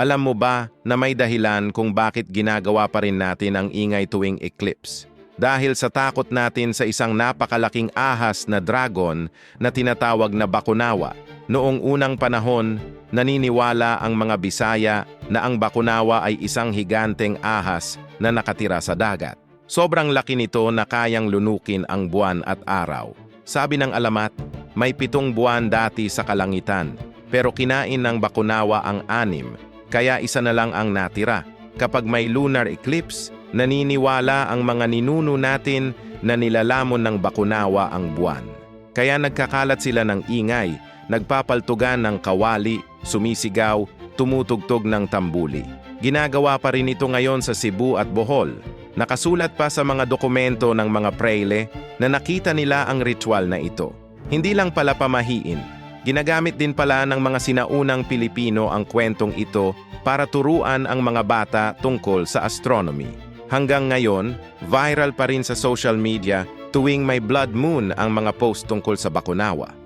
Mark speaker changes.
Speaker 1: Alam mo ba na may dahilan kung bakit ginagawa pa rin natin ang ingay tuwing eclipse? Dahil sa takot natin sa isang napakalaking ahas na dragon na tinatawag na Bakunawa. Noong unang panahon, naniniwala ang mga Bisaya na ang Bakunawa ay isang higanteng ahas na nakatira sa dagat. Sobrang laki nito na kayang lunukin ang buwan at araw. Sabi ng alamat, may 7 buwan dati sa kalangitan, pero kinain ng Bakunawa ang 6, kaya isa na lang ang natira. Kapag may lunar eclipse, naniniwala ang mga ninuno natin na nilalamon ng Bakunawa ang buwan. Kaya nagkakalat sila ng ingay, nagpapaltugan ng kawali, sumisigaw, tumutugtog ng tambuli. Ginagawa pa rin ito ngayon sa Cebu at Bohol. Nakasulat pa sa mga dokumento ng mga prayle na nakita nila ang ritual na ito. Hindi lang pala pamahiin, ginagamit din pala ng mga sinaunang Pilipino ang kwentong ito para turuan ang mga bata tungkol sa astronomy. Hanggang ngayon, viral pa rin sa social media tuwing may blood moon ang mga post tungkol sa Bakunawa.